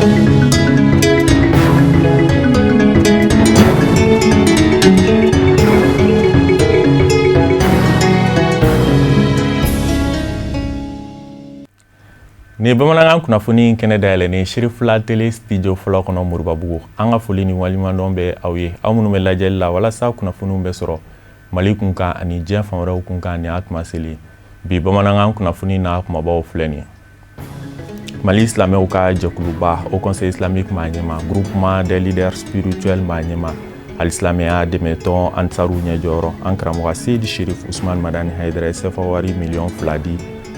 Ni bamanankan kunnafoni kɛnɛ dayɛlɛ ni Shirifula tele studio fɔlɔ kɔnɔ Moribabugu an ka foli ni waliɲumandɔn bɛ aw ye aw minnu bɛ lajɛli la walasa kunnafoniw bɛ sɔrɔ Mali kunkan ani diɲɛ fan wɛrɛw kunkan ni a tuma seli bi bamanankan kunnafoni n'a kumabaw filɛ nin Mali silamɛw ka jɛkuluba au Conseil islamique Maniema groupement des leaders spirituels Maniema Al-Silamɛya dɛmɛtɔn Ansaru ɲɛjɔyɔrɔ an karamɔgɔ Seydi Sherif Usman Madani Haidara sefa wari miliyɔn 2 di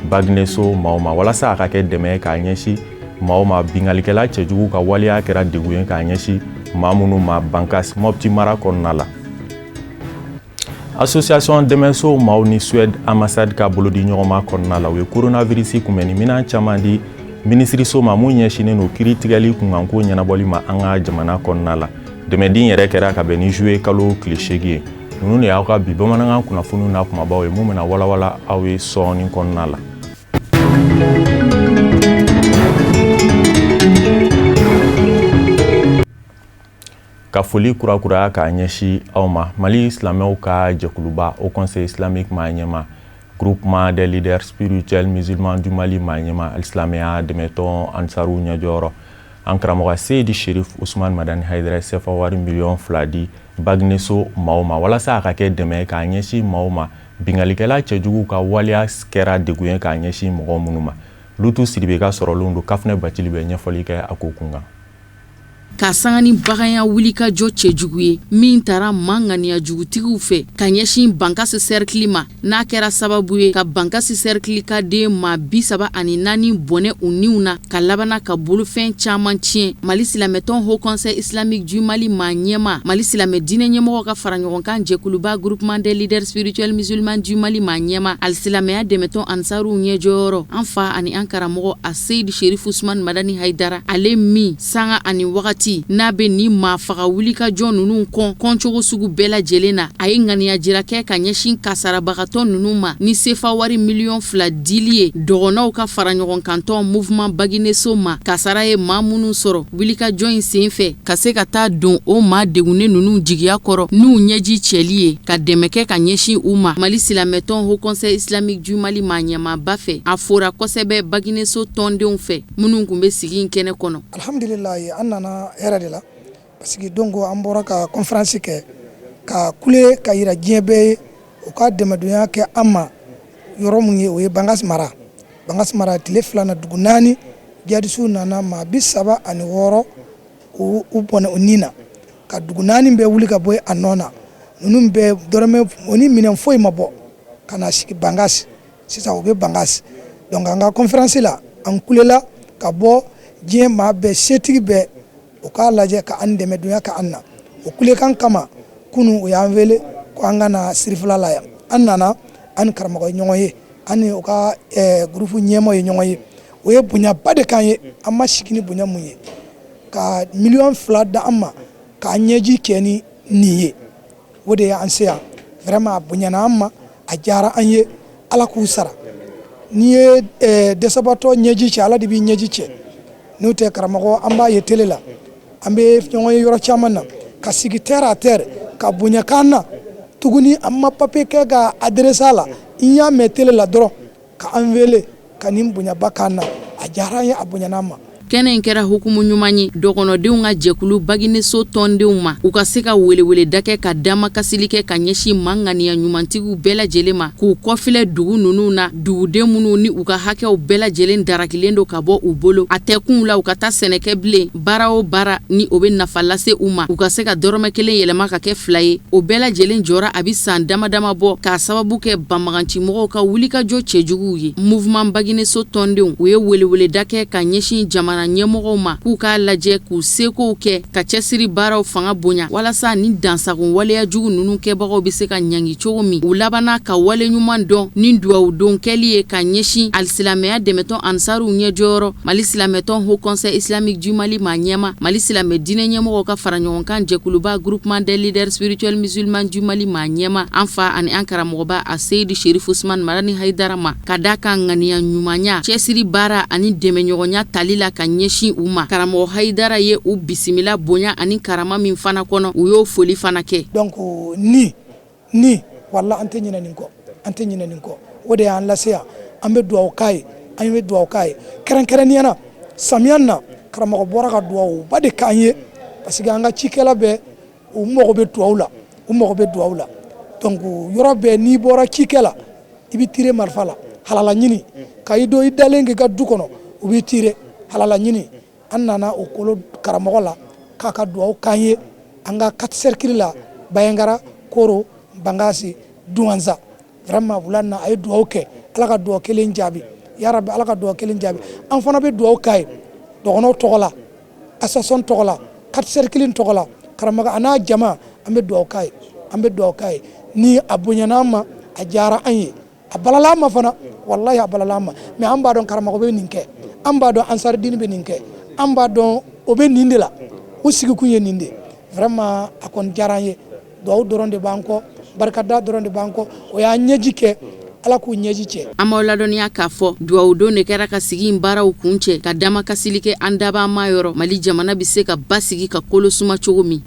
Bagneso Maoma walasa a ka kɛ dɛmɛ k'a ɲɛsi Maoma bingalikɛla cɛjugu ka waliya kɛra degun ye k'a ɲɛsi maa minnu ma Bankas Mopti mara kɔnɔna la. Association Dɛmɛso maaw ni Suède ambassade ka bolodi ɲɔgɔnma kɔnɔna la u ye coronavirus kunbɛnni minɛn caman di ministriso ma mun ɲɛsinen no kiiri tigɛli kunkanko ɲɛnabɔli ma an ka jamana kɔnɔna la. Dɛmɛdin yɛrɛ kɛra ka bɛn ni juillet kalo tile 8 ye. Ninnu de y'aw ka bi bamanankan kunnafoniw n'a kumabaw ye mun bɛna walawala aw ye sɔɔni kɔnɔna la. Ka foli kurakura k'a ɲɛsi aw ma Mali silamɛw ka jɛkuluba au Conseil islamique Maniema groupement des leaders spirituels musulmans du Mali Maniema Al-Silamɛya dɛmɛtɔn Ansaru ɲɛjɔyɔrɔ an karamɔgɔ Seydi Sherif Usman Madani Haidara sefa wari miliyɔn 2 di Bagneso maaw ma walasa a ka kɛ dɛmɛ k'a ɲɛsi maaw ma bingalikɛla cɛjugu ka waliya kɛra degun ye k'a ɲɛsi mɔgɔ minnu ma Lutu Sidibe ka sɔrɔlen don Kafunɛ Bacili bɛ ɲɛfɔli kɛ a ko kunkan. Ka sanga ni baganya wuli ka jɔ cɛjugu ye min taara manganiya jugutigiw fɛ ka ɲɛsin Bankasi cercle ma n'a kɛra sababu ye ka Bankasi cercle ka den ma 34 bɔnɛ u niw na ka labana ka bolofɛn caman tiɲɛ Mali silamɛtɔn Haut Conseil islamique du Mali Maniema Mali silamɛ diinɛ ɲɛmɔgɔ ka fara ɲɔgɔn kan jɛkuluba groupement des leaders spirituels musulmans du Mali Maniema Al-Silamɛya dɛmɛtɔn Ansaru ɲɛjɔyɔrɔ an fa ani an karamɔgɔ a Seydi Sherif Usman Madani Haidara ale min sanga ani wagati n'a bɛ ni maa faga wuli ka jɔn ninnu kɔncogo sugu bɛɛ lajɛlen na a ye ŋaniya jira kɛ ka ɲɛsin kasarabagatɔ ninnu ma ni sefa wari miliyɔn 2 dili ye dɔgɔnɔw ka fara ɲɔgɔn kantɔn mouvement Bagneso ma kasara ye maa minnu sɔrɔ wuli ka jɔn in sen fɛ ka se ka taa don o maa degunnen ninnu jigiya kɔrɔ n'u ɲɛji cɛli ye ka dɛmɛ kɛ ka ɲɛsin u ma Mali silamɛtɔn Haut Conseil islamique du Mali Maniema ba fɛ a fora kosɛbɛ Bagneso tɔndenw fɛ minnu kun bɛ sigi in kɛnɛ kɔnɔ. Alhamdulillah an nana hɛrɛ de la parce que donc an bɔra ka conférence kɛ ka kule ka yira diɲɛ bɛɛ ye u ka dɛmɛdonya kɛ an ma yɔrɔ mun ye o ye Bangas mara tile 2 na dugu 4 jadisiw nana maa 36 u bɔnɛ u ni na ka dugu 4 bɛɛ wuli ka bɔ a nɔ na ninnu bɛɛ dɔrɔmɛ o ni minɛn foyi ma bɔ ka na sigi Bangas sisan u bɛ Bangas donc an ka conférence la an kulela ka bɔ diɲɛ maa bɛɛ setigi bɛɛ u k'a lajɛ ka an dɛmɛdonya ka an na o kulekan kama kunu u y'an wele ko an ka na Sirifula la yan an nana an karamɔgɔ ɲɔgɔn ye an ni u ka groupe ɲɛmɔgɔ ye ɲɔgɔn ye o ye bonyaba de k'an ye an ma sigi ni bonya mun ye ka miliyɔn 2 da an ma k'a ɲɛji kɛ ni nin ye o de ye an se yan vraiment a bonyana an ma a diyara an ye Ala k'u sara n'i ye dɛsɛbatɔ ɲɛji cɛ Ala de b'i ɲɛji cɛ n'o tɛ karamɔgɔ an b'a ye télé la an bɛ ɲɔgɔn ye yɔrɔ caman na ka sigi terre à terre ka bonya kan na tuguni an ma papier kɛ ka adresse a la i y'a mɛn télé la dɔrɔn ka an wele ka nin bonyaba kan na a diyara an ye a bonyana an ma. Kɛnɛ in kɛra hukumu ɲuman ye dɔgɔnɔdenw ka jɛkulu Bagneso tɔndenw ma u ka se ka welewele dakɛ ka damakasili kɛ ka ɲɛsin manganiya ɲumantigiw bɛɛ lajɛlen ma k'u kɔfilɛ dugu ninnu na duguden minnu ni u ka hakɛw bɛɛ lajɛlen darakilen don ka bɔ u bolo a tɛ kun la u ka taa sɛnɛkɛ bilen baara o baara ni o bɛ nafa lase u ma u ka se ka dɔrɔmɛ 1 yɛlɛma ka kɛ 2 ye o bɛɛ lajɛlen jɔra a bɛ san damadama bɔ k'a sababu kɛ banbagancimɔgɔw ka wulikajɔ cɛjuguw ye mouvement Bagneso tɔndenw u ye welewele dakɛ ka ɲɛsin jamana ɲɛmɔgɔw ma k'u k'a lajɛ k'u sekow kɛ ka cɛsiri baaraw fanga bonya walasa ni dansagun waleya jugu ninnu kɛbagaw bɛ se ka ɲangi cogo min u labana ka wale ɲuman dɔn ni duwawu don kɛli ye ka ɲɛsin Al-Silamɛya dɛmɛtɔn Ansaru ɲɛjɔyɔrɔ Mali silamɛtɔn Haut Conseil islamique du Mali Maniema Mali silamɛ diinɛ ɲɛmɔgɔw ka fara ɲɔgɔn kan jɛkuluba groupement des leaders spirituels musulmans du Mali Maniema an fa ani an karamɔgɔba a Seydi Sherif Usman Madani Haidara ma ka da kan ŋaniya ɲumanya cɛsiri baara ani dɛmɛɲɔgɔnya tali la ka ɲɛsin u ma. Karamɔgɔ Hayidara ye u bisimila bonya ani karama min fana kɔnɔ u y'o foli fana kɛ. Donc ni walla an tɛ ɲinɛ nin kɔ o de y'an lase yan an bɛ dugawu k'a ye kɛrɛnkɛrɛnniyana samiya na karamɔgɔ bɔra ka dugawu ba de k'an ye parce que an ka cikɛla bɛɛ u mago bɛ dugawu la donc yɔrɔ bɛɛ n'i bɔra cikɛ la i bɛ tiire marifa la halala ɲini ka i don i dalen k'i ka du kɔnɔ u b'i tiire halala ɲini an nana o kolo karamɔgɔ la k'a ka dugawu k'an ye an ka 4 cercle la Bayangara, Koro, Bangasi, Douanza. Vraiment wulana a ye dugawu kɛ Ala ka dugawu kelen jaabi ya Rabbi Ala ka dugawu kelen jaabi an fana bɛ dugawu k'a ye dɔgɔnɔw tɔgɔ la association tɔgɔ la 4 cercle tɔgɔ la karamɔgɔ a n'a jama an bɛ dugawu k'a ye ni a bonyana ma a diyara an ye a balala ma fana wallahi a balala ma mais an b'a dɔn karamɔgɔ bɛ nin kɛ an b'a dɔn Ansar Dine bɛ nin kɛ an b'a dɔn o bɛ nin de la u sigikun ye nin de vraiment a kɔni diyara an ye dugawu dɔrɔn de b'an kɔ barikada dɔrɔn de b'an kɔ o y'a ɲɛji kɛ Ala k'u ɲɛji cɛ. An b'aw ladɔnniya k'a fɔ dugawu don de kɛra ka sigi in baaraw kun cɛ ka damakasili kɛ an daba ma yɔrɔ Mali jamana bɛ se ka basigi ka kolo suma cogo min.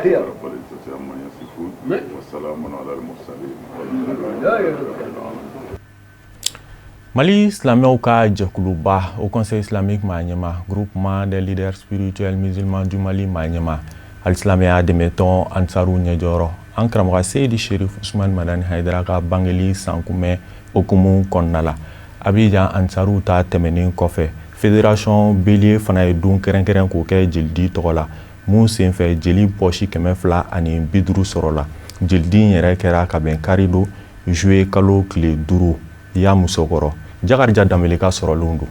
Mali silamɛw ka jɛkuluba au Conseil islamique Maɲema, groupement des leaders spirituels musulmans du Mali Maɲema, alisilamɛya dɛmɛtɔn Ansaru ɲɛjɔrɔ an karamɔgɔ Seydi Sherif Usman Madani Hayidara ka bangeli sankunbɛn okumu kɔnɔna la. Abidjan Ansaru ta tɛmɛnen kɔfɛ fédération Bélier fana ye don kɛrɛnkɛrɛn k'o kɛ jelidi tɔgɔ la mun senfɛ jeli pɔsi 250 sɔrɔla. Jelidi yɛrɛ kɛra ka bɛn karido juillet kalo tile 5 ya musokɔrɔ Jakarija Dambele ka sɔrɔlenw don.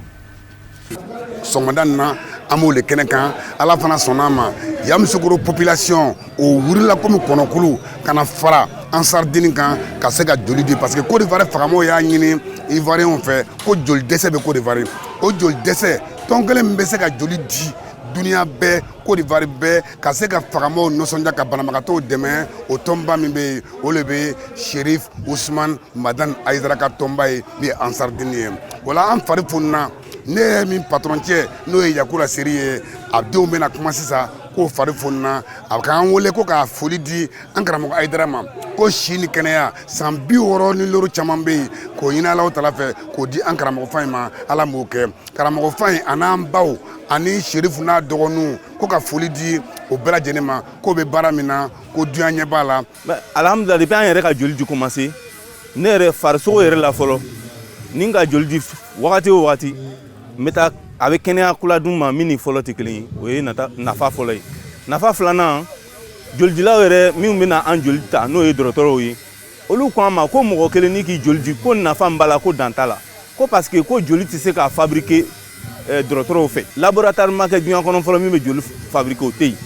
Sɔgɔmada na an b'o le kɛnɛ kan Ala fana sɔnna ma ya musokɔrɔ population o wurila komi kɔnɔkulu kana fara Ansar Dine kan ka se ka joli di parce que Côte d'Ivoire fagamaw y'a ɲini Ivoiriens fɛ ko joli dɛsɛ bɛ Côte d'Ivoire o joli dɛsɛ tɔn kelen min bɛ se ka joli di duniya bɛɛ Côte d'Ivoire bɛɛ ka se ka fagamaw nisɔndiya ka banabagatɔw dɛmɛ o tɔnba min bɛ yen o le bɛ Sherif Usman Madani Hayidara ka tɔnba ye min ye Ansar Dine ye o la an fari fununa ne ye min patron cɛ n'o ye Yakura Seri ye a denw bɛna kuma sisan k'o fari fununa a k'an wele ko k'a foli di an karamɔgɔ Hayidara ma ko si ni kɛnɛya san 60 ni loro caman bɛ yen k'o ɲini Alahu Taala fɛ k'o di an karamɔgɔ fa in ma Ala m'o kɛ karamɔgɔ fa in a n'an baw ani Sherif n'a dɔgɔninw ko ka foli di o bɛɛ lajɛlen ma k'o bɛ baara min na ko duyan ɲɛ b'a la. Alhamdulillah depuis an yɛrɛ ka joli di commencé ne yɛrɛ farisogo yɛrɛ la fɔlɔ ni ka joli di wagati o wagati n bɛ taa a bɛ kɛnɛya kula dun ma min ni fɔlɔ tɛ kelen ye o ye nafa fɔlɔ ye nafa filanan jolidilaw yɛrɛ minnu bɛ na an joli ta n'o ye dɔgɔtɔrɔw ye olu ko an ma ko mɔgɔ kelen ni k'i joli di ko nafa min b'a la ko dan t'a la ko parce que ko joli tɛ se ka fabriquer dɔgɔtɔrɔw fɛ laboratoire ma kɛ diɲɛ kɔnɔ fɔlɔ min bɛ joli fabriquer o tɛ yen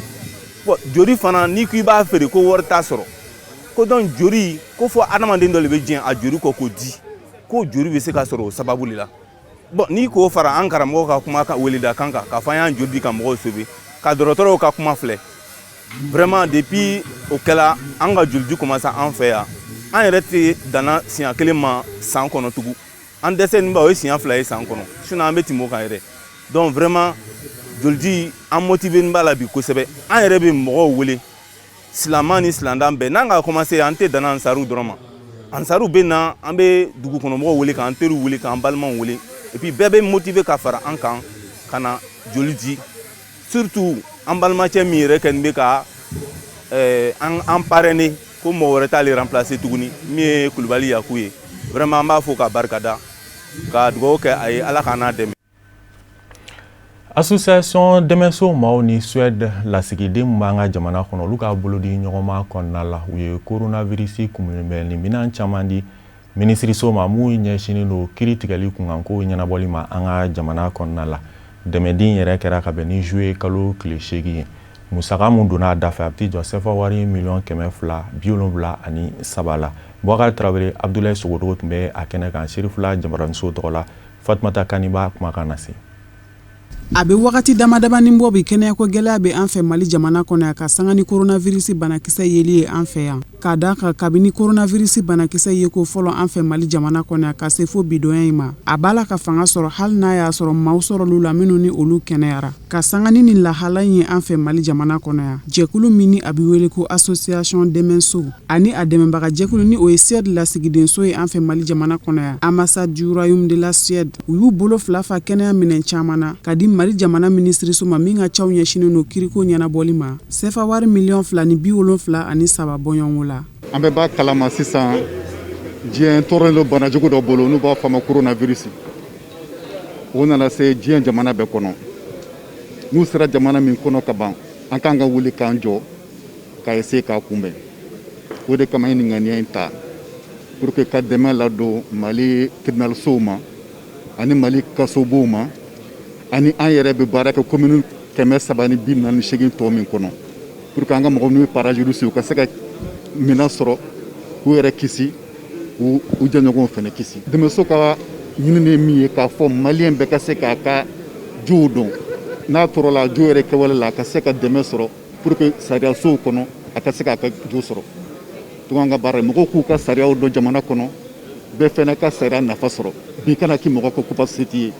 bon joli fana n'i ko i b'a feere ko wari t'a sɔrɔ ko donc joli ko fɔ adamaden dɔ de bɛ diɲɛ a joli kɔ k'o di ko joli bɛ se ka sɔrɔ o sababu de la bon n'i k'o fara an karamɔgɔ ka kuma ka weleda kan kan k'a fɔ an y'an joli di ka mɔgɔw sauver ka dɔgɔtɔrɔw ka kuma filɛ vraiment depuis o kɛla an ka joli di commencé an fɛ yan an yɛrɛ tɛ danna siɲɛ kelen ma san kɔnɔ tugun an dɛsɛ nin ba o ye siɲɛ 2 ye san kɔnɔ sinon an bɛ tɛmɛ o kan yɛrɛ donc vraiment joli di an motivé b'a la bi kosɛbɛ an yɛrɛ bɛ mɔgɔw wele silaman ni silandan bɛɛ n'an ka commencé an tɛ danna Ansaru dɔrɔn ma Ansaru bɛ na an bɛ dugu kɔnɔ mɔgɔw wele k'an teriw wele k'an balimaw wele et puis bɛɛ bɛ motivé ka fara an kan ka na joli di surtout an balimacɛ min yɛrɛ kɛni bɛ ka an parrainer ko mɔgɔ wɛrɛ t'ale remplacer tuguni min ye Kulibali Yaku ye vraiment an b'a fɔ ka barikada ka dugawu kɛ a ye Ala k'an n'a dɛmɛ. Association dɛmɛso maaw ni Suède lasigiden min b'an ka jamana kɔnɔ olu ka bolo di ɲɔgɔnma kɔnɔna la u ye coronavirus kunbɛnni minɛn caman di minisiriso ma mun ɲɛsinnen don kiiri tigɛli kunkanko ɲɛnabɔli ma an ka jamana kɔnɔna la dɛmɛdin yɛrɛ kɛra ka bɛn ni juillet kalo tile 8 ye musaka mun donna a da fɛ a bɛ jɔ CFA wari $273,000 la Boubacar Traoré Abdoulaye Sogodogo tun bɛ a kɛnɛ kan Serifula Jamaramuso tɔgɔ la Fatumata Kaniba kumakan na se. a bɛ wagati damadamanin bɔ bi kɛnɛyako gɛlɛya bɛ an fɛ Mali jamana kɔnɔ yan ka sanga ni coronavirus banakisɛ yeli ye an fɛ yan ka da kan kabini coronavirus banakisɛ ye ko fɔlɔ an fɛ Mali jamana kɔnɔ yan ka se fo bidonya in ma a b'a la ka fanga sɔrɔ hali n'a y'a sɔrɔ maaw sɔrɔlu la minnu ni olu kɛnɛyara ka sanga ni nin lahala in ye an fɛ Mali jamana kɔnɔ yan jɛkulu min ni a bɛ wele ko association dɛmɛso ani a dɛmɛbaga jɛkulu ni o ye Suède lasigidenso ye an fɛ Mali jamana kɔnɔ yan ambassade du royaume de la Suède u y'u bolo fila fa kɛnɛya minɛn caman na ka di Mali jamana ministriso ma min ka caw ɲɛsinen no kiriko ɲɛnabɔli ma sefa wari miliyɔn 273 bɔɲɔngo la an bɛ ba kalama sisan diɲɛ tɔɔrɔlen do banajugu dɔ bolo n'u b'a fɔ a ma coronavirus o nana se diɲɛ jamana bɛɛ kɔnɔ n'u sera jamana min kɔnɔ ka ban an kan ka wuli k'an jɔ k'a essayer k'a kunbɛn o de kama nin ŋaniya in ta pour que ka dɛmɛ ladon Mali tribunalsow ma ani Mali kasobow ma ani an yɛrɛ bɛ baara kɛ commune 348 tɔ min kɔnɔ pour que an ka mɔgɔ minnu bɛ parajurisi u ka se ka minɛn sɔrɔ k'u yɛrɛ kisi u jɛɲɔgɔnw fana kisi dɛmɛso ka ɲinini ye min ye k'a fɔ maliyɛn bɛɛ ka se k'a ka jow dɔn n'a tɔɔrɔ la jo yɛrɛ kɛwale la a ka se ka dɛmɛ sɔrɔ pour que sariyasow kɔnɔ a ka se k'a ka jo sɔrɔ donc an ka baara ye mɔgɔw k'u ka sariyaw dɔn jamana kɔnɔ bɛɛ fana ka sariya nafa sɔrɔ bi kana k'i mɔgɔ ka capacité ye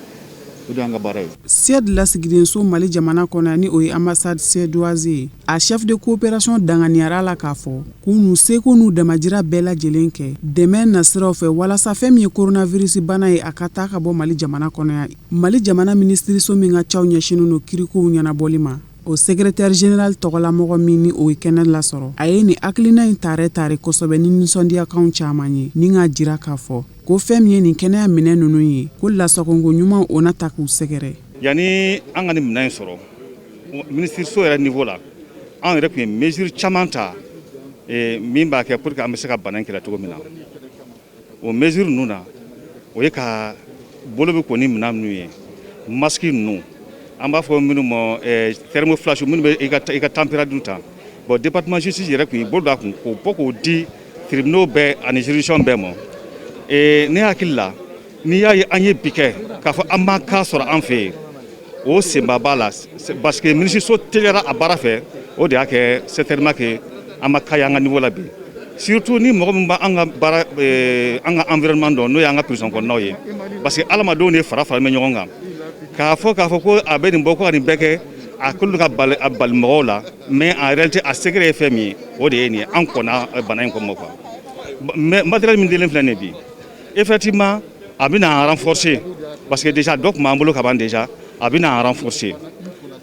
o de y'an ka baara ye. Suède lasigidenso Mali jamana kɔnɔ ni o ye ambassade suédoise ye a chef de coopération danganiyara la k'a fɔ k'u n'u seko n'u damajira bɛɛ lajɛlen kɛ dɛmɛ nasiraw fɛ walasa fɛn min ye coronavirus bana ye a ka taa ka bɔ Mali jamana kɔnɔ yan Mali jamana ministriso min ka caw ɲɛsinen no kirikow ɲɛnabɔli ma o secrétaire général tɔgɔlamɔgɔ min ni o ye kɛnɛ lasɔrɔ a ye ni hakilina in tare kosɛbɛ ni nisɔndiyakanw caman ye ni k'a jira k'a fɔ ko fɛn min ye nin kɛnɛya minɛn ninnu ye ko lasagonko ɲuman o na ta k'u sɛgɛrɛ yani an ka ni minɛn in sɔrɔ ministriso yɛrɛ niveau la an yɛrɛ tun ye mesure caman ta min b'a kɛ pour que an bɛ se ka bana in kɛlɛ cogo min na o mesure ninnu na o ye ka bolo bɛ ko ni minɛn minnu ye masque ninnu an b'a fɔ minnu ma thermoflash minnu bɛ i ka température ta bon département justice yɛrɛ tun y'i bolo da kun k'o bɔ k'o di tribunaux bɛɛ ani juridiction bɛɛ ma ne hakili la n'i y'a ye an ye bi kɛ k'a fɔ an ma cas sɔrɔ an fɛ yen o senba b'a la parce que ministriso teliyara a baara fɛ o de y'a kɛ certainement que an ma cas ye an ka niveau la bi surtout ni mɔgɔ min b'an ka baara an ka environnement dɔn n'o y'an ka prison kɔnɔnaw ye parce que adamadenw de fara bɛ ɲɔgɔn kan k'a fɔ ko a bɛ nin bɔ ko ka nin bɛɛ kɛ a k'olu ka bali mɔgɔw la mais en réalité a secret ye fɛn min ye o de ye nin ye an kɔnna bana in kɔnɔ quoi mais matériel min dilen filɛ nin bi effectivement a bɛna renforcer parce que déjà dɔ tun b'an bolo ka ban déjà a bɛna renforcer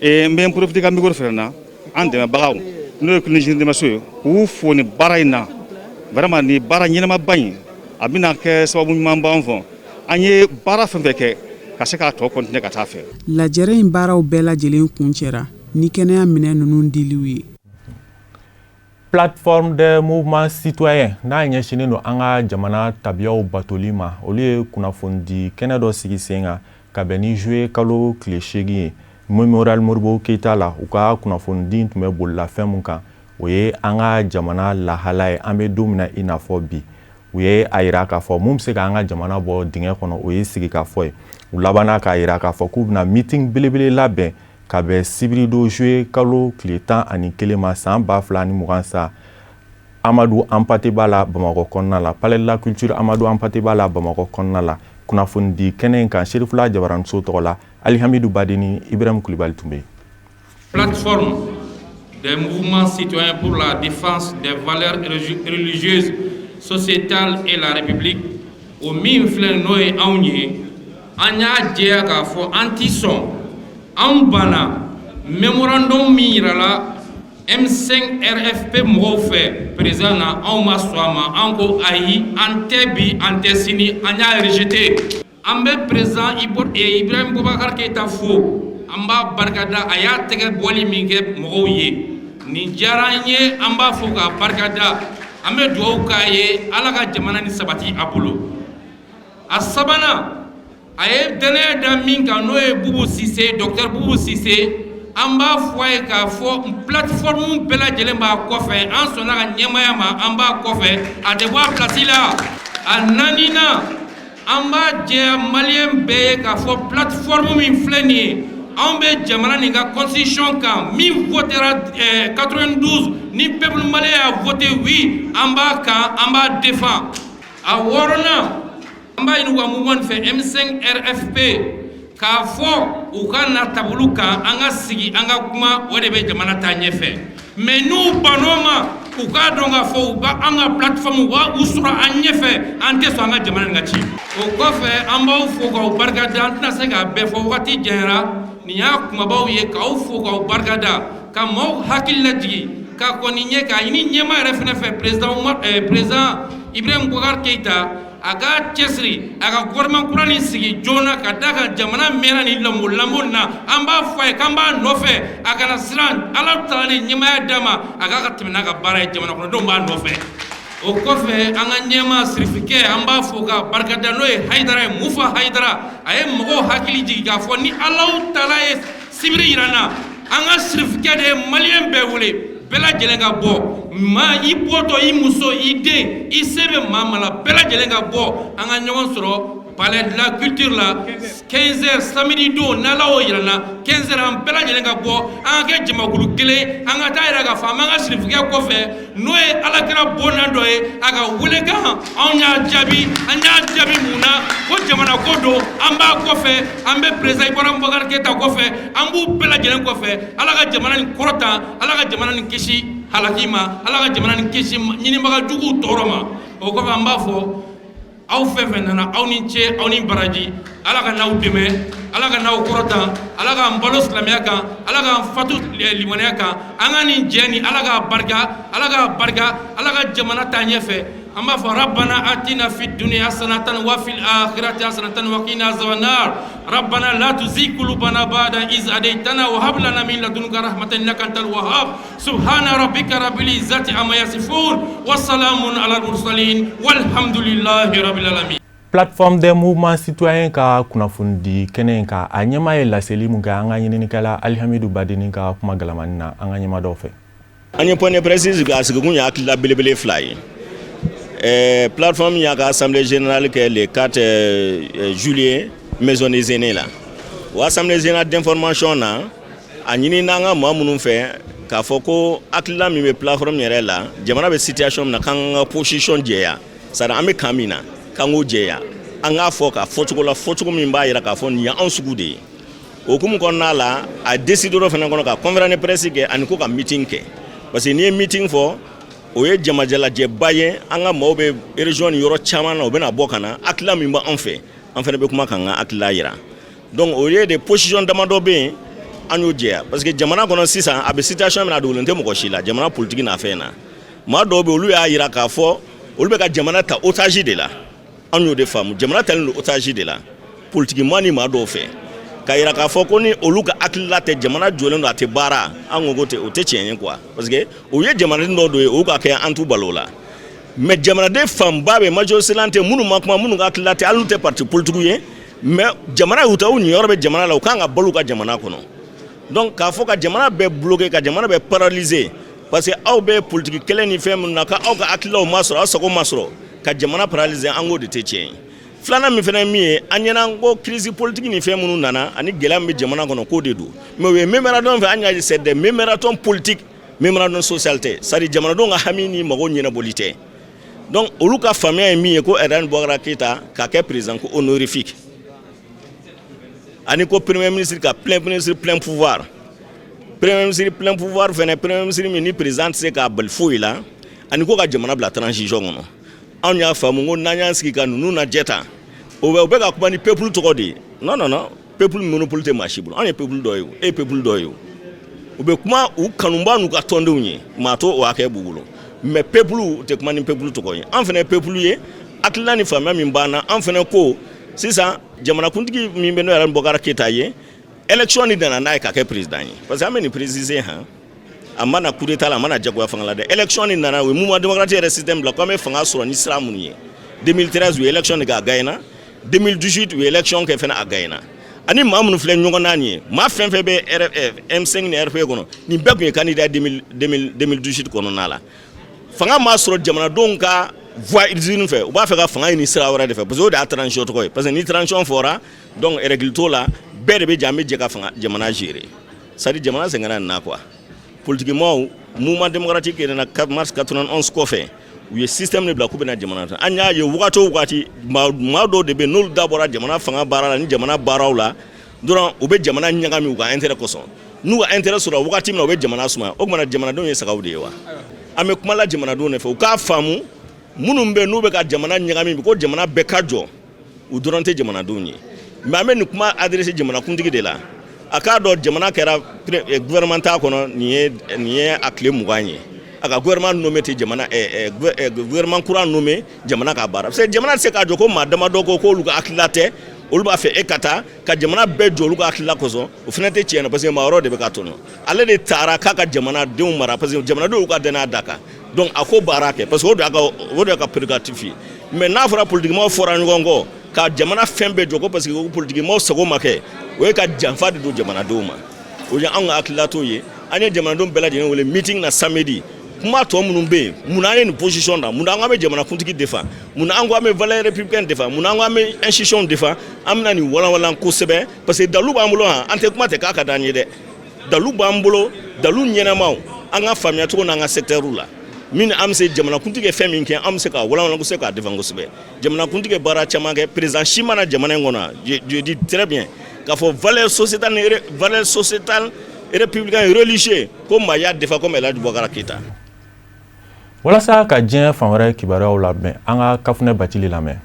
n bɛ n profiter ka micro fɛnɛ na an dɛmɛbagaw n'o ye clinique dɛmɛso ye k'u fo nin baara in na vraiment nin baara ɲɛnamaba in a bɛna kɛ sababu ɲuman b'an fɔ an ye baara fɛn fɛn kɛ ka se k'a tɔ continuer ka taa fɛ. lajɛrɛ in baaraw bɛɛ lajɛlen kun cɛra ni kɛnɛya minɛn ninnu diliw ye. Plateforme de mouvement citoyen n'a ɲɛsinen don an ka jamana tabiyaw batoli ma olu ye kunnafoni kɛnɛ dɔ sigi sen kan ka bɛn ni juillet kalo tile 8 ye Memorial Modibo Keita la u ka kunnafoni di tun bɛ bolila fɛn mun kan o ye an ka jamana lahala ye an bɛ don min na i n'a fɔ bi u ye a yira k'a fɔ mun bɛ se k'an ka jamana bɔ dingɛ kɔnɔ o ye sigi ka fɔ ye u labanna k'a yira k'a fɔ k'u bɛna meeting belebele labɛn ka bɛn sibiri do juillet kalo tile 11 ma san 2023 Amadou Hampâté b'a la Bamakɔ kɔnɔna la Palais de la Culture Amadou Hampâté b'a la Bamakɔ kɔnɔna la kunnafoni di kɛnɛ in kan Serifula Jabaramuso tɔgɔ la Alihamidou Badeni Ibrahim Koulibaly tun bɛ Plateforme des mouvements citoyens pour la défense des valeurs religieuses, sociétales et la République au min filɛ n'o ye anw ye an y'a jɛya k'a fɔ an ti sɔn an banna mémorandum min yirala M5 RFP mɔgɔw fɛ président na anw ma sɔn a ma an ko ayi an tɛ bi an tɛ sini an y'a rejeté an bɛ président Ibrahim Boubacar Keita fo an b'a barikada a y'a tɛgɛ bɔli min kɛ mɔgɔw ye nin diyara an ye an b'a fɔ k'a barikada an bɛ dugawu k'a ye ala ka jamana ni sabati a bolo a sabanan a ye danaya da min kan n'o ye Boubou Cissé docteur Boubou Cissé an b'a fɔ a ye k'a fɔ plateforme bɛɛ lajɛlen b'a kɔfɛ an sɔnna ka ɲɛmaya ma an b'a kɔfɛ a tɛ bɔ a place la a naaninan an b'a jɛya maliyɛn bɛɛ ye k'a fɔ plateforme min filɛ nin ye an bɛ jamana nin ka constitution kan min votera 92 ni peuple malien y'a voté oui an b'a kan an b'a défend a wɔɔrɔnan an b'a ɲini u ka mouvement fɛ M5 RFP k'a fɔ u ka na tabulu kan an ka sigi an ka kuma o de bɛ jamana taa ɲɛfɛ mais n'u ban'o ma u k'a dɔn k'a fɔ u ba an ka plateforme u b'a u sɔrɔ an ɲɛfɛ an tɛ sɔn an ka jamana nin ka ci o kɔfɛ an b'aw fo k'aw barikada an tɛna se k'a bɛɛ fɔ wagati janyara nin y'a kumabaw ye k'aw fo k'aw barikada ka maaw hakili lajigi ka kɔni ɲɛ k'a ɲini ɲɛmaa yɛrɛ fɛnɛ fɛ président Ibrahim Boubacar Keïta a ka cɛsiri a ka gouvernement kura nin sigi joona ka da kan jamana mɛnna ni lamɔ na an b'a fɔ a ye k'an b'a nɔfɛ a kana siran ala taala ni ɲɛmaaya d'a ma a k'a ka tɛmɛ n'a ka baara ye jamana kɔnɔdenw b'a nɔfɛ o kɔfɛ an ka ɲɛmaa sirifikɛ an b'a fɔ ka barikada n'o ye Hayidara ye Mufa Hayidara a ye mɔgɔw hakili jigin k'a fɔ ni ala taala ye sibiri yira n na an ka sirifikɛ de ye maliyɛn bɛɛ wele bɛɛ lajɛlen ka bɔ maa i bɔtɔ i muso i den i se bɛ maa ma la bɛɛ lajɛlen ka bɔ an ka ɲɔgɔn sɔrɔ palais de la culture la 15h samedi don n'ala y'o yira n na 15h an bɛɛ lajɛlen ka bɔ an ka kɛ jamakulu kelen an ka taa yira k'a fɔ an b'an ka sirifikɛ kɔfɛ n'o ye alakira bonda dɔ ye a ka welekan anw y'a jaabi mun na ko jamana ko don an b'a kɔfɛ an bɛ président Ibrahim Boubacar Keïta kɔfɛ an b'u bɛɛ lajɛlen kɔfɛ ala ka jamana nin kɔrɔtan ala ka jamana nin kisi halaki ma ala ka jamana nin kisi ɲinibaga juguw tɔɔrɔ ma o kɔfɛ an b'a fɔ aw fɛn fɛn nana aw ni ce aw ni baraji ala ka n'aw dɛmɛ ala ka n'aw kɔrɔtan ala k'an balo silamɛya kan ala k'an fatu limaniya kan an ka nin jɛ ni ala k'a barika ala ka jamana taa ɲɛfɛ an b'a fɔ rabbana atina fid dunya hasanatan wa fil akhirati hasanatan wa qina azaban nar rabbana la tuzigh qulubana ba'da iz hadaytana wa hab lana min ladunka rahmatan innaka antal wahhab subhana rabbika rabbil izzati amma yasifun wa salamun alal mursalin walhamdulillahi rabbil alamin. Plateforme des mouvements citoyens ka kunafundi kenen ka a ɲɛma ye laseli mun kɛ an ka ɲininikɛla Alihamidu Badini ka kuma galamani na an ka ɲɛma dɔw fɛ. An ye point de presse sigi a sigikun ye hakilila belebele fila ye. Plateforme y'a ka assemblée générale kɛ le 4 juillet maison des aînés la. O assemblée générale d'information na a ɲini n'an ka maa minnu fɛ k'a fɔ ko hakilila min bɛ plateforme yɛrɛ la jamana bɛ situation min na k'an ka position jɛya c'est-à-dire an bɛ kan min na k'an k'o jɛya an k'a fɔ ka fɔcogo la fɔcogo min b'a jira k'a fɔ nin ye anw sugu de ye o hukumu kɔnɔna la a décidé dɔ fana kɔnɔ ka conférence de presse kɛ ani ko ka meeting kɛ parce que n'i ye meeting fɔ o ye jamajalajɛba ye an ka maaw bɛ région ni yɔrɔ caman na o bɛna bɔ ka na hakilila min b'an fɛ an fana bɛ kuma k'an ka hakilila jira donc o ye de position damadɔ bɛ yen an y'o jɛya parce que jamana kɔnɔ sisan a bɛ situation min na a dogolen tɛ mɔgɔ si la jamana politique n'a fɛn na maa dɔw bɛ olu y'a jira k'a fɔ olu bɛ ka jamana ta otage de la an y'o de faamu jamana talen don otage de la politique maa ni maa dɔw fɛ ka jira k'a fɔ ko ni olu ka hakilila tɛ jamana jɔlen don a tɛ baara an ko o tɛ tiɲɛ ye quoi parce que o ye jamanaden dɔw de ye o ka kɛ an t'u balo la mais jamanaden fanba bɛ majorité la tɛ minnu ma kuma minnu ka hakilila tɛ hali tɛ parti politique ye mais jamana y'u ta u ɲɛyɔrɔ bɛ jamana la u kan ka balo ka jamana kɔnɔ donc k'a fɔ ka jamana bɛɛ bloqué ka jamana bɛɛ paralyser parce que aw bɛ politique kɛlɛ ni fɛn minnu na ka aw ka hakililaw ma sɔrɔ aw sago ma sɔrɔ ka jamana paralyser an k'o de tɛ tiɲɛ ye filanan min fana ye min ye an ɲɛna ko crise politique ni fɛn minnu nana ani gɛlɛya min bɛ jamana kɔnɔ k'o de don mais o ye mémorandum fɛ an y'a c'est des mémorandum politique mémorandum social tɛ c'est à dire jamanadenw ka hami ni mago ɲɛnabɔli tɛ donc olu ka faamuya ye min ye ko Ibrahim Boubacar Keïta k'a kɛ président ko honorifique ani ko premier ministre ka plein pouvoir premier ministre plein pouvoir fɛnɛ premier ministre min ni président tɛ se k'a bali foyi la ani ko ka jamana bila transition kɔnɔ anw y'a faamu ko n'an y'an sigi ka ninnu lajɛ tan o bɛ ka kuma ni peuple tɔgɔ de ye non peuple monopole tɛ maa si bolo anw ye peuple dɔ ye o e ye peuple dɔ ye o u bɛ kuma u kanuba n'u ka tɔndenw ye maa to o hakɛ b'u bolo mais peuple u tɛ kuma ni peuple tɔgɔ ye an fɛnɛ ye peuple ye hakilina ni faamuya min b'an na an fɛnɛ ko sisan jamanakuntigi min bɛ n'o yɛrɛ Boubacar Keïta ye élection ni nana n'a ye ka kɛ président ye parce que an bɛ nin préciser han a mana coup d'état la a mana jagoya fanga la dɛ élection ni nana o ye mouvement démocratique yɛrɛ système bila ko an bɛ fanga sɔrɔ ni sira minnu ye 2013 u ye élection de kɛ a gagné 2018 u ye élection kɛ fɛnɛ a gagné ani maa minnu filɛ ɲɔgɔn na nin ye maa fɛn fɛn bɛ M5 ni RP kɔnɔ nin bɛɛ tun ye candidat 2018 kɔnɔna la fanga m'a sɔrɔ jamanadenw ka voix usine fɛ u b'a fɛ ka fanga ɲini sira wɛrɛ de fɛ parce que o de y'a transition tɔgɔ ye parce que ni transition fɔra donc règle t'o la bɛɛ de bɛ jɛ an bɛ jɛ ka fanga jamana gérer c'est à dire jamana sɛgɛnna nin na quoi politiquement mouvement démocratique yɛrɛ na mars 91 kɔfɛ u ye système de bila k'u bɛna jamana ta an y'a ye wagati o wagati maa dɔw de bɛ yen n'olu da bɔra jamana fanga baara la ni jamana baaraw la dɔrɔn u bɛ jamana ɲagami u ka intérêt kosɔn n'u ka intérêt sɔrɔ wagati min na u bɛ jamana sumaya o kumana jamanadenw ye sagaw de ye wa an bɛ kuma la jamanadenw de fɛ u k'a faamu minnu bɛ n'u bɛ ka jamana ɲagami ko jamana bɛɛ ka jɔ u dɔrɔn tɛ jamanadenw ye mais an bɛ nin kuma adressé jamanakuntigi de la a k'a dɔn jamana kɛra gouvernement t'a kɔnɔ nin ye a tile 20 ye a ka gouvernement nommé tɛ jamana gouvernement kura nommé jamana ka baara parce que jamana tɛ se k'a jɔ ko maa damadɔ ko k'olu ka hakilila tɛ olu b'a fɛ e ka taa ka jamana bɛɛ jɔ olu ka hakilila kɔsɔn o fana tɛ tiɲɛ na parce que maa wɛrɛw de bɛ ka tɔnɔ ale de taara k'a ka jamanadenw mara parce que jamanadenw y'u ka danaya d'a kan donc a ko baara kɛ parce que o de y'a ka prérogative ye mais n'a fɔra politiquement fɔra ɲɔgɔn kɔ ka jamana fɛn bɛɛ jɔ ko parce que ko politiquement sago ma kɛ o ye ka janfa de don jamanadenw ma o ye anw ka hakilila t'o ye an ye jamanadenw bɛɛ lajɛlen wele meeting na samedi kuma tɔ minnu bɛ yen munna an ye nin position ta munna an ko an bɛ jamanakuntigi défend munna an ko an bɛ valeur républicaine défend munna an ko an bɛ institution défend an bɛna nin walanwalan kosɛbɛ parce que dalu b'an bolo han an tɛ kuma tɛ k'a ka d'an ye dɛ dalu b'an bolo dalu ɲɛnamaw an ka faamuya cogo n'an ka secteurw la min an bɛ se jamanakuntigi ye fɛn min kɛ an bɛ se k'a walanwalan kosɛbɛ k'a défend kosɛbɛ jamanakuntigi ye baara caman kɛ président si mana jamana in kɔnɔ je dis très bien k'a fɔ valeur sociétale républicaine religieux ko maa y'a défend comme Elhaji Boubacara Keita. walasa ka diɲɛ fan wɛrɛ kibaruyaw labɛn an ka Kafunɛ Bacili lamɛn.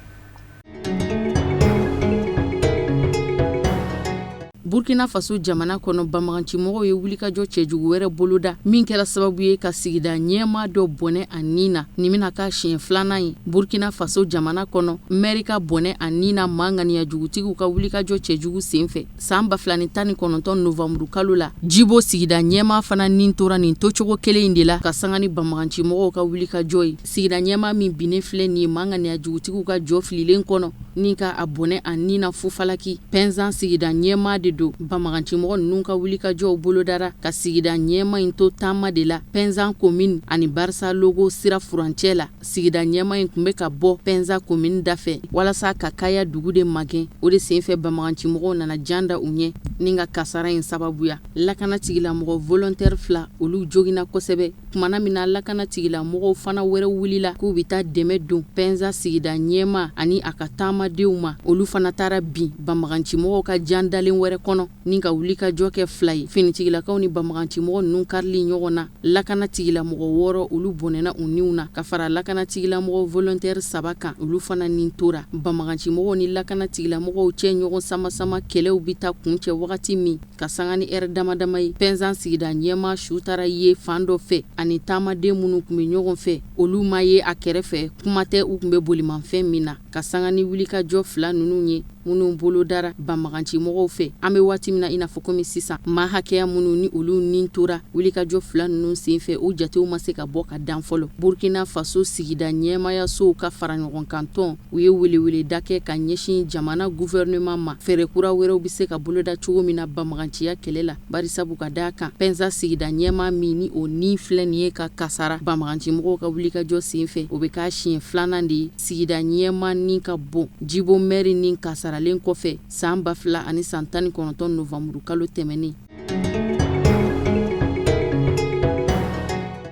Burkina Faso jamana kɔnɔ banbagancimɔgɔw ye wulikajɔ cɛjugu wɛrɛ boloda min kɛra sababu ye ka sigida ɲɛma dɔ bɔnɛ a nin na nin bɛna k'a siɲɛ 2nan ye Burkina Faso jamana kɔnɔ maire ka bɔnɛ a nin na maa ŋaniya jugutigiw ka wulikajɔ cɛjugu senfɛ san 2019 novembre kalo la Jibo sigida ɲɛma fana nin tora nin tocogo kelen in de la ka sanga ni banbagancimɔgɔw ka wulikajɔ ye sigida ɲɛma min binnen filɛ nin ye maa ŋaniya jugutigiw ka jɔ fililen kɔnɔ ni ka a bɔnɛ a nin na fufalaki pɛnzan sigida ɲɛma de do banbagancimɔgɔ ninnu ka wulikajɔw bolodara ka sigida ɲɛma in to taama de la pɛnzan commune ani Barça logo sira furancɛ la sigida ɲɛma in tun bɛ ka bɔ pɛnzan commune dafɛ walasa ka kaya dugu de magɛn o de senfɛ banbagancimɔgɔw nana jan da u ɲɛ ni ka kasara in sababuya lakana tigilamɔgɔ volontaire 2 olu jogina kosɛbɛ kumana min na lakana tigilamɔgɔw fana wɛrɛ wulila k'u bɛ taa dɛmɛ don pɛnzan sigida ɲɛma ani a ka taamadenw ma olu fana taara bin banbagancimɔgɔw ka jan dalen wɛrɛ kɔnɔ ni ka wulikajɔ kɛ 2 ye finitigilakaw ni banbagancimɔgɔ ninnu karili ɲɔgɔn na lakana tigilamɔgɔ 6 olu bɔnɛna u niw na ka fara lakana tigilamɔgɔ volontaire 3 kan olu fana nin tora banbagancimɔgɔw ni lakana tigilamɔgɔw cɛ ɲɔgɔn sama kɛlɛw bi ta kuncɛ wagati min ka sanga ni heure damadama ye pɛnzan sigida ɲɛma su taara ye fan dɔ fɛ ani taamaden minnu tun bɛ ɲɔgɔn fɛ olu ma ye a kɛrɛfɛ kuma tɛ u tun bɛ bolimanfɛn min na ka sanga ni wulikajɔ 2 ninnu ye minnu bolodara banbagancimɔgɔw fɛ an bɛ waati min na i n'a fɔ komi sisan maa hakɛya minnu ni olu nin tora wulikajɔ 2 ninnu senfɛ o jatew ma se ka bɔ ka dan fɔlɔ Burkina Faso sigida ɲɛmayasow ka fara ɲɔgɔn kan tɔn u ye weleweleda kɛ ka ɲɛsin jamana gouvernement ma fɛɛrɛ kura wɛrɛw bɛ se ka boloda cogo min na banbaganciya kɛlɛ la barisabu ka d'a kan pɛnzan sigida ɲɛma min ni o nin filɛ nin ye ka kasara banbagancimɔgɔw ka wulikajɔ senfɛ o bɛ k'a siɲɛ 2nan de ye sigida ɲɛma nin ka bon Jibo maire nin kasara len kɔfɛ san 2019 novembre kalo tɛmɛnen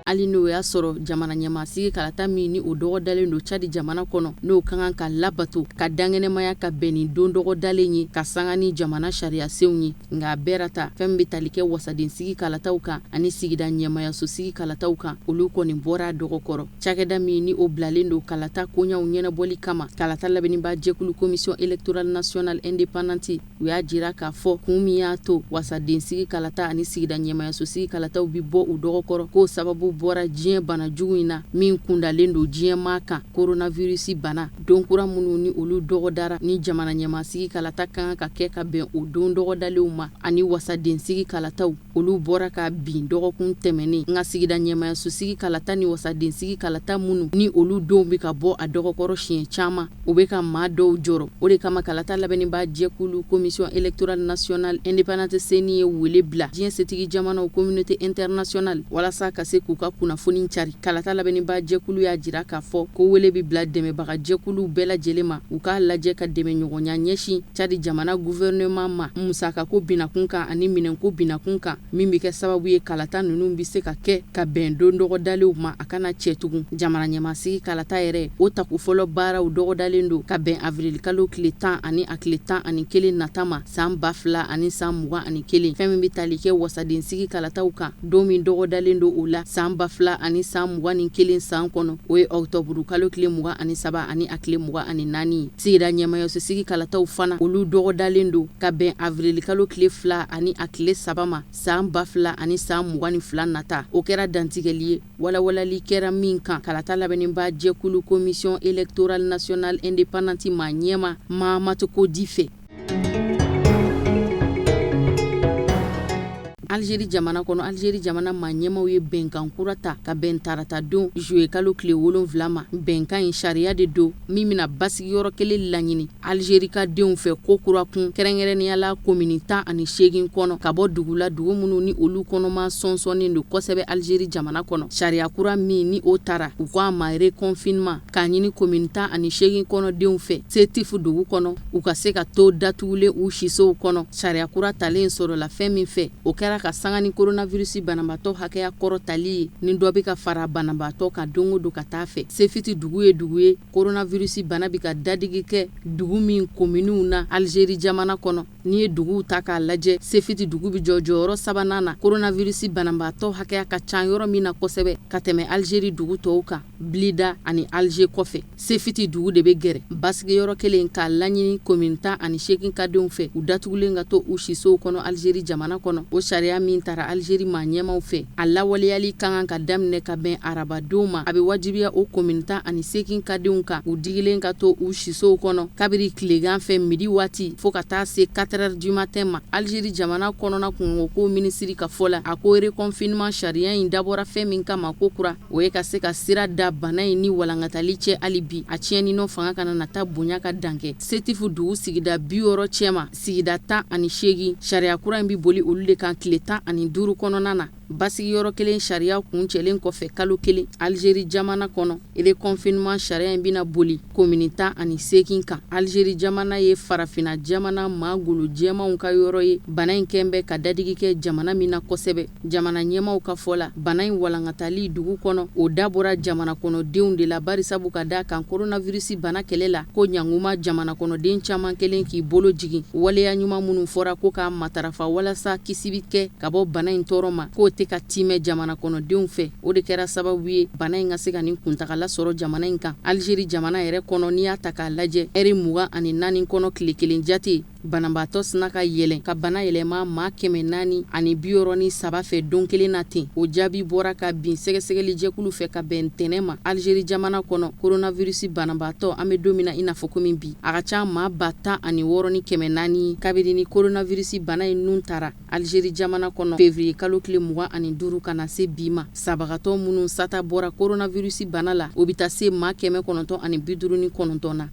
hali n'o y'a sɔrɔ jamana ɲɛmasigi kalata min ni o dɔgɔdalen do Cadi jamana kɔnɔ n'o ka kan ka labato ka dangɛnɛmaya ka bɛn ni don dɔgɔdalen ye ka sanga ni jamana sariya senw ye nka a bɛɛ rata fɛn bɛ tali kɛ wasadensigi kalataw kan ani sigida ɲɛmayasosigi kalataw kan olu kɔni bɔra a dɔgɔkɔrɔ cakɛda min ni o bilalen do kalata koɲaw ɲɛnabɔli kama kalata labɛnniba jɛkulu commission électorale nationale indépendante u y'a jira k'a fɔ kun min y'a to wasadensigi kalata ani sigida ɲɛmayasosigi kalataw bi bɔ u dɔgɔkɔrɔ k'o sababu bɔra diɲɛ bana jugu in na min kundalen do diɲɛma kan coronavirus bana don kura minnu ni olu dɔgɔdara ni jamana ɲɛmasigi kalata kan ka kɛ ka bɛn o don dɔgɔdalenw ma ani wasadensigi kalataw olu bɔra ka bin dɔgɔkun tɛmɛnen n ka sigida ɲɛmayasosigi kalata ni wasadensigi kalata minnu ni olu denw bɛ ka bɔ a dɔgɔkɔrɔ siɲɛ caman u bɛ ka maa dɔw jɔrɔ o de kama kalata labɛnniba jɛkulu commission électorale nationale indépendante CENI ye wele bila diɲɛ setigi jamanaw communauté internationale walasa ka se k'u ka kunnafoni cari kalata labɛnniba jɛkulu y'a jira k'a fɔ ko wele bi bila dɛmɛbaga jɛkulu bɛɛ lajɛlen ma u k'a lajɛ ka dɛmɛ ɲɔgɔnya ɲɛsin Cadi jamana gouvernement ma musaka ko binakun kan ani minɛnko binakun kan min bɛ kɛ sababu ye kalata ninnu bɛ se ka kɛ ka bɛn don dɔgɔdalenw ma a kana cɛ tugun jamana ɲɛmasigi kalata yɛrɛ o taku fɔlɔ baaraw dɔgɔdalen don ka bɛn avril kalo tile 10 ani a tile 11 nata ma san 2000 ani san 21 fɛn min bɛ tali kɛ wasadensigi kalataw kan don min dɔgɔdalen don o la san 2000 ani san 21 san kɔnɔ o ye octobre kalo tile 23 ani a tile 24 sigida ɲɛmayasosigi kalataw fana olu dɔgɔdalen don ka bɛn avril kalo tile 2 ani a tile 3 ma san 2000 ani san 22 nata o kɛra dantigɛli ye walawalali kɛra min kan kalata labɛnniba jɛkulu commission électorale nationale indépendante ma ɲɛma Mahamatou Kodi fɛ Algérie jamana kɔnɔ Algérie jamana ma ɲɛmaw ye bɛnkan kura ta ka bɛn tarata don juillet kalo tile 7 ma bɛnkan in sariya de don min bɛna basigiyɔrɔ kelen laɲini Algérie ka denw fɛ ko kura kun kɛrɛnkɛrɛnnenya la commune 18 kɔnɔ ka bɔ dugu la dugu minnu ni olu kɔnɔma sɔnsɔnnen don kosɛbɛ Algérie jamana kɔnɔ sariya kura min ni o tara u ko a ma reconfinement k'a ɲini commune 18 kɔnɔ denw fɛ setif dugu kɔnɔ u ka se ka to datugulen u sisow kɔnɔ sariya kura talen sɔrɔla fɛn min fɛ o kɛra ka sanga ni coronavirus banabatɔ hakɛya kɔrɔtali ye ni dɔ bɛ ka fara banabatɔ ka dongo don ka taa fɛ sefiti dugu ye coronavirus bana bɛ ka dadigi kɛ dugu min kominiw na Algérie jamana kɔnɔ ni ye duguw ta k'a lajɛ sefiti dugu bɛ jɔ jɔyɔrɔ 3nan na coronavirus banabatɔ hakɛya ka ca yɔrɔ min na kosɛbɛ ka tɛmɛ Algérie dugu tɔw kan Blida ani Alger kɔfɛ sefiti dugu de bɛ gɛrɛ basigiyɔrɔ kelen k'a laɲini commune 18 ka denw fɛ u datugulen ka to u sisow kɔnɔ Algérie jamana kɔnɔ o sariya min tara Algérie ma ɲɛmaw fɛ a lawaleyali kan ka daminɛ ka bɛn arabadenw ma a bɛ wajibiya o commune 18 ka denw kan u digilen ka to u sisow kɔnɔ kabiri tilegan fɛ midi waati fo ka taa se 4h du matin ma Algérie jamana kɔnɔna kungoko minisiri ka fɔ la a ko reconfinement sariya in dabɔra fɛn min kama ko kura o ye ka se ka sira da bana in ni walankatali cɛ hali bi a tiɲɛni nɔ fanga kana nata bonya ka dankɛ setifu dugu sigida 60 cɛma sigida 18 sariya kura in bi boli olu de kan tile 15 kɔnɔna na basigiyɔrɔ kelen sariya kuncɛlen kɔfɛ kalo kelen Algérie jamana kɔnɔ reconfinement sariya in bɛna boli commune 18 kan Algérie jamana ye farafina jamana maagolo jɛmanw ka yɔrɔ ye bana in kɛn bɛ ka dadigi kɛ jamana min na kosɛbɛ jamana ɲɛmaw ka fɔ la bana in walankatali dugu kɔnɔ o dabɔra jamana kɔnɔdenw de la barisabu ka da kan coronavirus bana kɛlɛ la ko ɲanguma jamana kɔnɔden caman kelen k'i bolo jigin waleya ɲuman minnu fɔra ko ka matarafa walasa kisi bi kɛ ka bɔ bana in tɔɔrɔ ma k'o tɛ ka timɛ jamana kɔnɔdenw fɛ o de kɛra sababu ye bana in ka se ka nin kuntagala sɔrɔ jamana in kan Algérie jamana yɛrɛ kɔnɔ n'i y'a ta k'a lajɛ ɛri 24 kɔnɔ tile kelen jate banabatɔ sina ka yɛlɛn ka bana yɛlɛma maa 463 fɛ don kelen na ten o jaabi bɔra ka bin sɛgɛsɛgɛli jɛkulu fɛ ka bɛn ntɛnɛ ma Algérie jamana kɔnɔ coronavirus banabatɔ an bɛ don min na i n'a fɔ komi bi a ka ca maa 10,604 kabiri ni coronavirus bana in nun tara Algérie jamana kɔnɔ février kalo tile 25 kana se bi ma sabagatɔ minnu sata bɔra coronavirus bana la o bɛ taa se maa 959 na.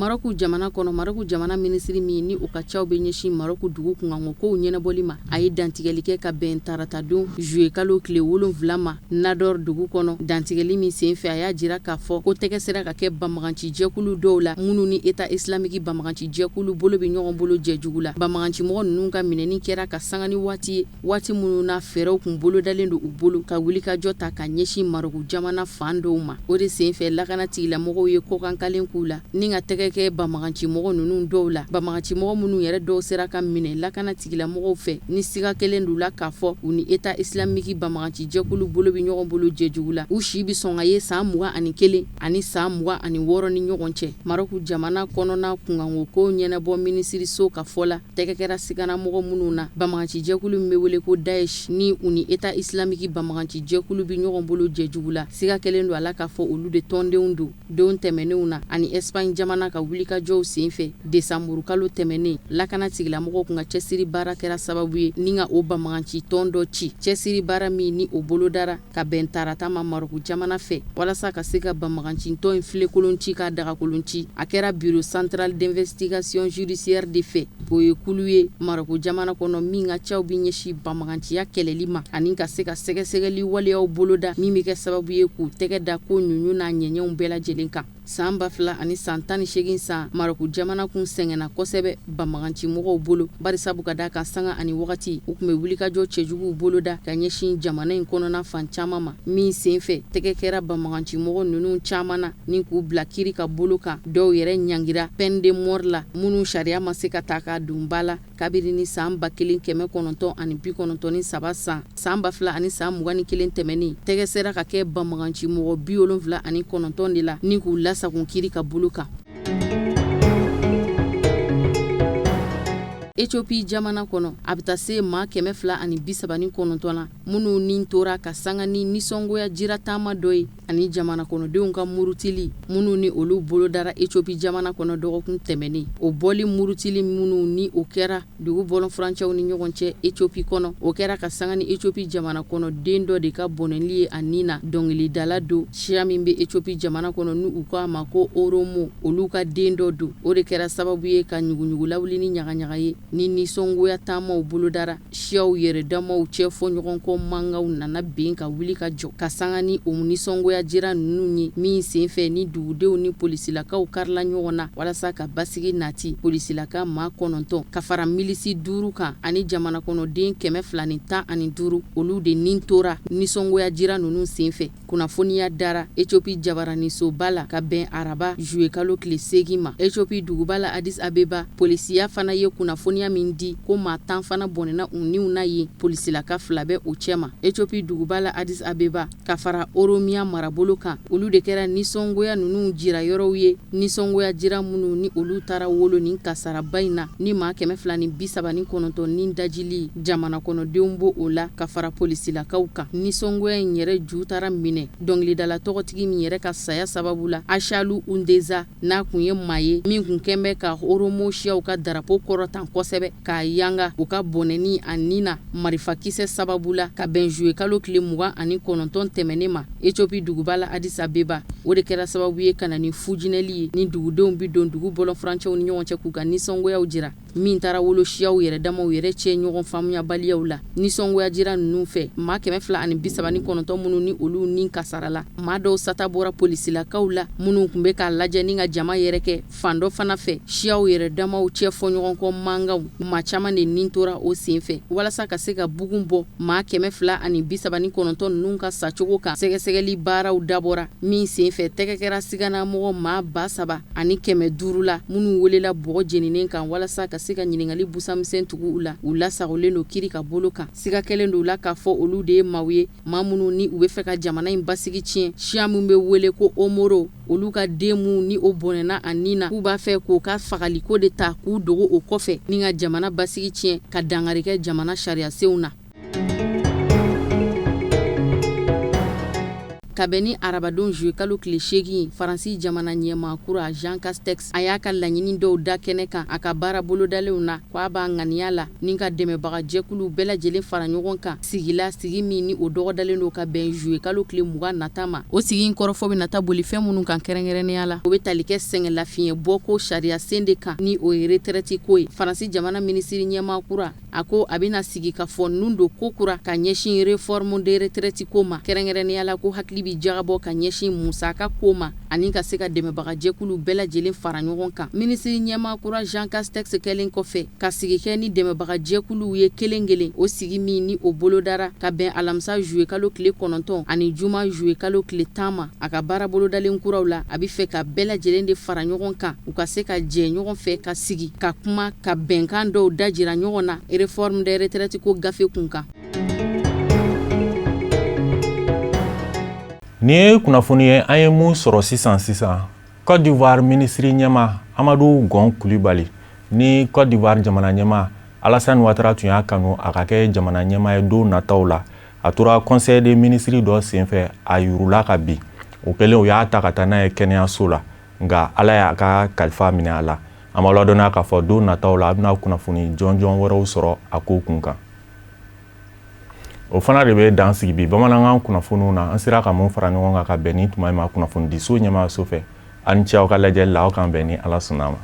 Maroku jamana kɔnɔ Maroku jamana minisiri min ni o ka caw bɛ ɲɛsin Maroku dugu kunkanko kow ɲɛnabɔli ma a ye dantigɛli kɛ ka bɛn tarata don juillet kalo tile 7 ma Nador dugu kɔnɔ dantigɛli min senfɛ a y'a jira k'a fɔ ko tɛgɛ sera ka kɛ banbaganci jɛkulu dɔw la minnu ni État islamique banbaganci jɛkulu bolo bɛ ɲɔgɔn bolo jɛjugu la banbaganci mɔgɔ ninnu ka minɛni kɛra ka sanga ni waati ye waati minnu na fɛɛrɛw kun bolodalen don u bolo ka wulikajɔ ta ka ɲɛsin Maroku jamana fan dɔw ma o de senfɛ lakana tigilamɔgɔw ye kɔkankalen k'u la ni ka tɛgɛ kɛ banbaganci mɔgɔ ninnu dɔw la banbaganci mɔgɔ minnu yɛrɛ dɔw sera ka minɛ lakana tigilamɔgɔw fɛ ni siga kelen d'u la k'a fɔ u ni État islamique banbaganci jɛkulu bolo bɛ ɲɔgɔn bolo jɛjugu la u si bi sɔn ka ye san 21 ani san 26 ni ɲɔgɔn cɛ Maroku jamana kɔnɔna kunkanko ko ɲɛnabɔ minisiriso ka fɔ la tɛgɛ kɛra sigana mɔgɔ minnu na banbaganci jɛkulu min bɛ wele ko Daesh ni u ni État islamique banbaganci jɛkulu bi ɲɔgɔn bolo jɛjugu la siga kelen don a la k'a fɔ olu de tɔndenw don don tɛmɛnenw na ani Espagne jamana ka wulikajɔw senfɛ desanburu kalo tɛmɛnen lakana tigilamɔgɔw kun ka cɛsiri baara kɛra sababu ye ni ka o bamaganci tɔn dɔ ci cɛsiri baara min ni o bolodara ka bɛn tarata ma Maroku jamana fɛ walasa ka se ka bamaganci tɔn in filekolon ci k'a dagakolon ci a kɛra bureau central d'investigation judiciaire de fɛ o ye kulu ye Maroku jamana kɔnɔ min ka cɛw bi ɲɛsi bamaganciya kɛlɛli ma ani ka se ka sɛgɛsɛgɛli waleyaw boloda min bɛ kɛ sababu ye k'u tɛgɛ da ko ɲuɲu n'a ɲɛɲɛw bɛɛ lajɛlen kan san 2018 san Maroku jamana kun sɛngɛnna kosɛbɛ bamaganci mɔgɔw bolo barisabu ka da ka sanga ani wagati u kun bɛ wulikajɔ cɛjuguw boloda ka ɲɛsin jamana in kɔnɔna fan caman ma min senfɛ tɛgɛ kɛra bamaganci mɔgɔ ninnu caman na ni k'u bila kiri ka bolo kan dɔw yɛrɛ ɲangira peine de mort la minnu sariya ma se ka ta ka dun ba la kabiri ni san 1993 san 2021 tɛmɛnen tɛgɛ sera ka kɛ bamaganci mɔgɔ 79 de la ni k'u lasakun kiri ka bolo kan. Ethiopie jamana kɔnɔ a bɛ taa se maa 239 na minnu ni tora ka sanga ni nisɔngoya jira taama dɔ ye ani jamana kɔnɔdenw ka murutili minnu ni olu bolodara Ethiopie jamana kɔnɔ dɔgɔkun tɛmɛnen o bɔli murutili minnu ni o kɛra dugu bɔlɔnfurancɛw ni ɲɔgɔn cɛ Ethiopie kɔnɔ o kɛra ka sanga ni Ethiopie jamana kɔnɔ den dɔ de ka bɔnɛli ye a nin na dɔnkilidala do siya min bɛ Ethiopie jamana kɔnɔ ni u k'a ma ko Oromo olu ka den dɔ do o de kɛra sababu ye ka ɲuguɲugu lawuli ni ɲagaɲaga ye ni nisɔngoya taamaw bolodara siyaw yɛrɛ damaw cɛ fɔ ɲɔgɔn kɔ mangaw nana ben ka wuli ka jɔ ka sanga ni o nisɔngoya jira ninnu ye min senfɛ ni dugudenw ni polisilakaw karila ɲɔgɔn na walasa ka basigi nati polisilaka maa 9 ka fara milisi 5 kan ani jamana kɔnɔden 215 olu de nin tora nisɔngoya jira ninnu senfɛ kunnafoniya dara Ethiopie jabaranisoba la ka bɛn araba juillet kalo tile 8 ma Ethiopie duguba la Addis Abeba polisiya fana ye kunnafoniya min di ko maa 10 fana bɔnɛna u niw na ye polisilaka 2 bɛ u cɛma Ethiopie duguba la Addis Abeba ka fara Oromia marabolo kan olu de kɛra nisɔngoya ninnu jira yɔrɔw ye nisɔngoya jira minnu ni olu taara wolo ni kasaraba in na ni maa 239 ni dajili jamana kɔnɔdenw bo o la ka fara polisilakaw kan nisɔngoya in yɛrɛ ju taara minɛ dɔnkilidala tɔgɔtigi min yɛrɛ ka saya sababu la Ashalu Undeza n'a kun ye maa ye min kun kɛn bɛ ka Oromo siyaw ka darapo kɔrɔtan kosɛbɛ k'a yanga u ka bɔnɛni a nin na marifakisɛ sababu la ka bɛn juillet kalo tile 29 tɛmɛnen ma Ethiopie duguba la Addis Abeba o de kɛra sababu ye ka na ni fujinɛli ye ni dugudenw bi don dugu bɔlɔnfurancɛw ni ɲɔgɔn cɛ k'u ka nisɔngoyaw jira min taara wolo siyaw yɛrɛ damaw yɛrɛ cɛ ɲɔgɔn faamuyabaliyaw la nisɔngoya jira ninnu fɛ maa 239 minnu ni olu ni kasara la maa dɔw sata bɔra polisilakaw la minnu kun bɛ k'a lajɛ ni ka jama yɛrɛ kɛ fan dɔ fana fɛ siyaw yɛrɛ damaw cɛ fɔ ɲɔgɔn kɔ mangaw maa caman de nin tora o senfɛ walasa ka se ka bugun bɔ maa 239 ninnu ka sacogo kan sɛgɛsɛgɛli baaraw dabɔra min senfɛ tɛgɛ kɛra siganamɔgɔ maa 3,000 ani 500 la minnu welela bɔgɔ jeninen kan walasa ka se ka ɲiningali busamisɛn tugu u la u lasagolen do kiri ka bolo kan siga kɛlen do la k'a fɔ olu de ye maaw ye maa minnu ni u bɛ fɛ ka jamana in basigi tiɲɛ siya min bɛ wele ko Omoro olu ka den minnu ni o bɔnɛna a nin na k'u b'a fɛ k'o ka fagaliko de ta k'u dogo o kɔfɛ ni ka jamana basigi tiɲɛ ka dangari kɛ jamana sariyasenw na. Kabeni arabadon juillet kalo tile 8 Faransi jamana ɲɛmaakura Jean Castex a y'a ka laɲini dɔw da kɛnɛ kan a ka baara bolodalenw na k'a b'a ŋaniya la ni ka dɛmɛbaga jɛkulu bɛɛ lajɛlen fara ɲɔgɔn kan sigi min ni o dɔgɔdalen do ka bɛn juillet kalo tile 20 nata ma o sigi in kɔrɔfɔ bɛ nata boli fɛn minnu kan kɛrɛnkɛrɛnnenya la o bɛ tali kɛ sɛngɛ lafiɲɛ bɔko sariya sen de kan ni o ye retraite ko ye Faransi jamana minisiri ɲɛmaakura a ko a bɛna sigi ka fɔ nun do ko kura ka ɲɛsin réforme de retraite ko ma kɛrɛnkɛrɛnnenya la ko hakili bi jagabɔ ka ɲɛsin musaka ko ma ani ka se ka dɛmɛbaga jɛkulu bɛɛ lajɛlen fara ɲɔgɔn kan minisiri ɲɛmaakura Jean Castex kɛlen kɔfɛ ka sigi kɛ ni dɛmɛbaga jɛkuluw ye kelen o sigi min ni o bolodara ka bɛn alamisa juillet kalo tile 9 ani juma juillet kalo tile 10 ma a ka baara bolodalen kuraw la a bɛ fɛ ka bɛɛ lajɛlen de fara ɲɔgɔn kan u ka se ka jɛ ɲɔgɔn fɛ ka sigi ka kuma ka bɛnkan dɔw dajira ɲɔgɔn na réforme des retraites ko gafe kun kan. Ni ye kunnafoni ye an ye mun sɔrɔ sisan Côte d'Ivoire ministri ɲɛma Amadou Gon Coulibaly ni Côte d'Ivoire jamana ɲɛma Alassane Ouattara tun y'a kanu a ka kɛ jamana ɲɛma ye don nataw la a tora conseil des ministres dɔ senfɛ a yurula ka bi o kɛlen o y'a ta ka taa n'a ye kɛnɛyaso la nga ala y'a ka kalifa minɛ a la an b'a ladɔnniya k'a fɔ don nataw la a bɛna kunnafoni jɔnjɔn wɛrɛw sɔrɔ a ko kun kan o fana de bɛ dan sigi bi bamanankan kunnafoniw na an sera ka mun fara ɲɔgɔn kan ka bɛn ni tuma ma kunnafoni di so ɲɛmaayaso fɛ a ni ce aw ka lajɛli la aw kan bɛn ni ala sɔnna ma